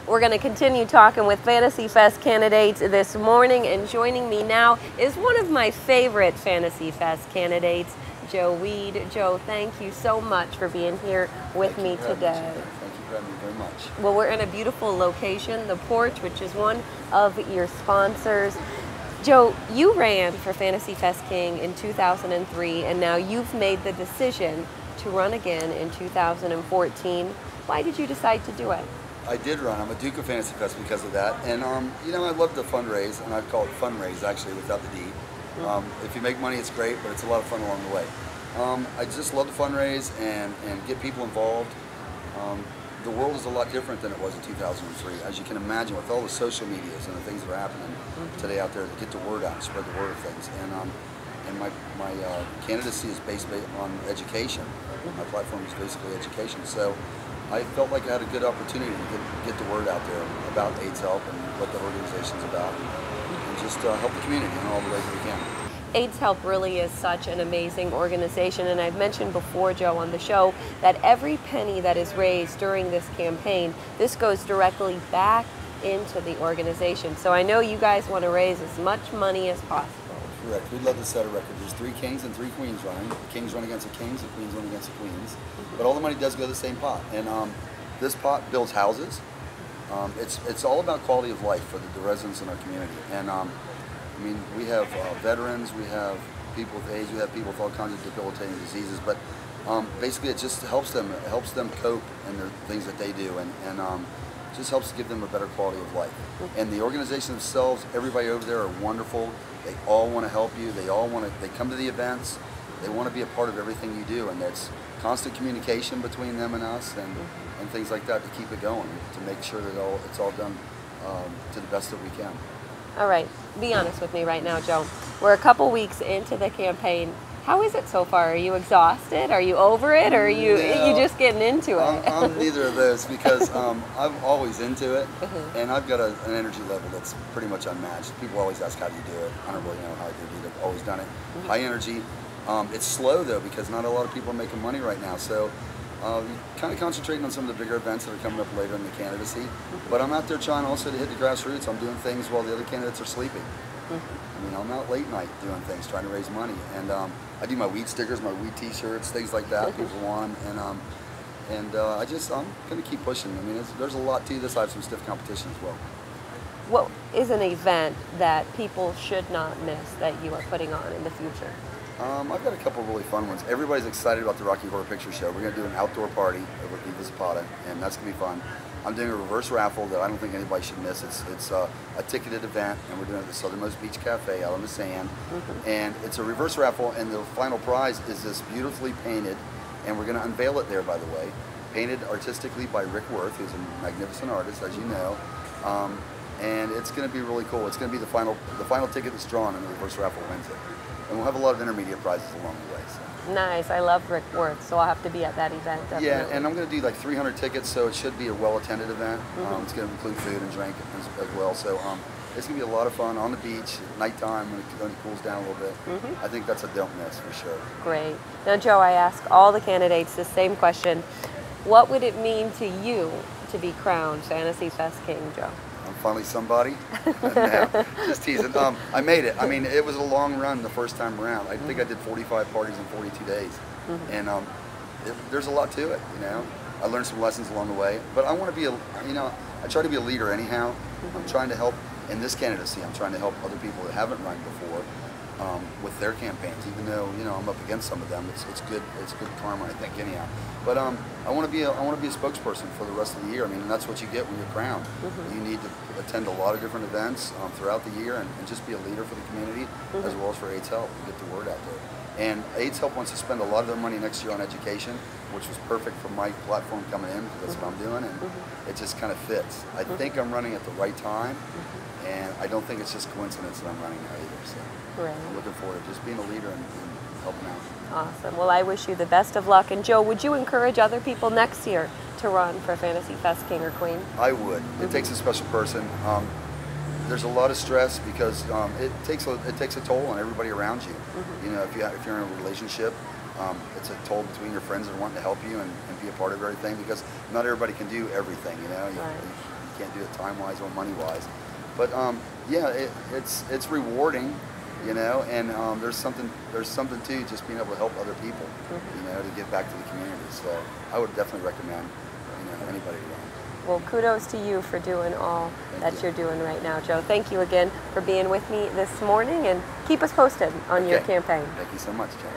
We're going to continue talking with Fantasy Fest candidates this morning, and joining me now is one of my favorite Fantasy Fest candidates, Joe Weed. Joe, thank you so much for being here with me today. Thank you for having me very much. Well, we're in a beautiful location, the Porch, which is one of your sponsors. Joe, you ran for Fantasy Fest King in 2003, and now you've made the decision to run again in 2014. Why did you decide to do it? I did run. I'm a Duke of Fantasy Fest because of that. And, you know, I love to fundraise, and I'd call it fundraise, actually, without the D. If you make money, it's great, but it's a lot of fun along the way. I just love to fundraise and get people involved. The world is a lot different than it was in 2003. As you can imagine, with all the social medias and the things that are happening today out there to get the word out and spread the word of things. And my candidacy is based on education. My platform is basically education. So I felt like I had a good opportunity to get the word out there about AIDS Help and what the organization's about, and just help the community in all the ways that we can. AIDS Help really is such an amazing organization, and I've mentioned before, Joe, on the show, that every penny that is raised during this campaign, this goes directly back into the organization. So I know you guys want to raise as much money as possible. Correct. We'd love to set a record. There's 3 kings and 3 queens running. The kings run against the kings, the queens run against the queens. But all the money does go to the same pot. And this pot builds houses. It's all about quality of life for the residents in our community. And I mean, we have veterans, we have people with AIDS, we have people with all kinds of debilitating diseases. But basically, it just helps them. It helps them cope in the things that they do, and just helps give them a better quality of life. And the organization themselves, everybody over there are wonderful. They all want to help you. They all want to. They come to the events. They want to be a part of everything you do, and that's constant communication between them and us, and things like that to keep it going, to make sure that it's all done to the best that we can. All right, be honest with me right now, Joe. We're a couple weeks into the campaign. How is it so far? Are you exhausted? Are you over it? Or are you just getting into it? I'm neither of those, because I'm always into it, and I've got an energy level that's pretty much unmatched. People always ask, how do you do it? I don't really know how I do it. I've always done it. High energy. It's slow, though, because not a lot of people are making money right now. So kind of concentrating on some of the bigger events that are coming up later in the candidacy. But I'm out there trying also to hit the grassroots. I'm doing things while the other candidates are sleeping. I mean, I'm out late night doing things, trying to raise money. And I do my weed stickers, my weed t-shirts, things like that. People want them. And I'm going to keep pushing. I mean, there's a lot to this. I have some stiff competition as well. What is an event that people should not miss that you are putting on in the future? I've got a couple of really fun ones. Everybody's excited about the Rocky Horror Picture Show. We're going to do an outdoor party over at Viva Zapata, and that's going to be fun. I'm doing a reverse raffle that I don't think anybody should miss. It's a ticketed event, and we're doing it at the Southernmost Beach Cafe out on the sand. And it's a reverse raffle, and the final prize is this beautifully painted, and we're going to unveil it there, by the way, painted artistically by Rick Worth, who's a magnificent artist, as you know. And it's going to be really cool. It's going to be the final ticket that's drawn, and the reverse raffle wins it. And we'll have a lot of intermediate prizes along the way. So. Nice. I love Rick Worth, so I'll have to be at that event, definitely. Yeah, and I'm going to do like 300 tickets, so it should be a well-attended event. It's going to include food and drink as well. So it's going to be a lot of fun on the beach at nighttime when it cools down a little bit. I think that's a don't miss for sure. Great. Now, Joe, I ask all the candidates the same question. What would it mean to you to be crowned Fantasy Fest King, Joe? I'm finally somebody. No, just teasing. I made it. I mean, it was a long run the first time around. I think I did 45 parties in 42 days. And there's a lot to it, you know. I learned some lessons along the way. But I want to be I try to be a leader anyhow. I'm trying to help, in this candidacy, I'm trying to help other people that haven't run before with their campaigns, even though, you know, I'm up against some of them. It's good karma, I think, anyhow. But I want to be a spokesperson for the rest of the year. I mean, and that's what you get when you're crowned. You need to attend a lot of different events throughout the year and just be a leader for the community as well as for AIDS Help and get the word out there. And AIDS Help wants to spend a lot of their money next year on education, which was perfect for my platform coming in, because that's what I'm doing, and it just kind of fits. I think I'm running at the right time, and I don't think it's just coincidence that I'm running now either. So I'm looking forward to just being a leader and helping out. Awesome. Well, I wish you the best of luck. And Joe, would you encourage other people next year to run for Fantasy Fest King or Queen? I would. It takes a special person. There's a lot of stress because it takes a toll on everybody around you. You know, if you're in a relationship, it's a toll between your friends that are wanting to help you and be a part of everything, because not everybody can do everything. You know, you can't do it time-wise or money-wise. But yeah, it's rewarding, you know, and there's something to just being able to help other people, you know, to give back to the community. So I would definitely recommend, you know, anybody to run. Well, kudos to you for doing all that you're doing right now, Joe. Thank you again for being with me this morning, and keep us posted on your campaign. Thank you so much, Jenna.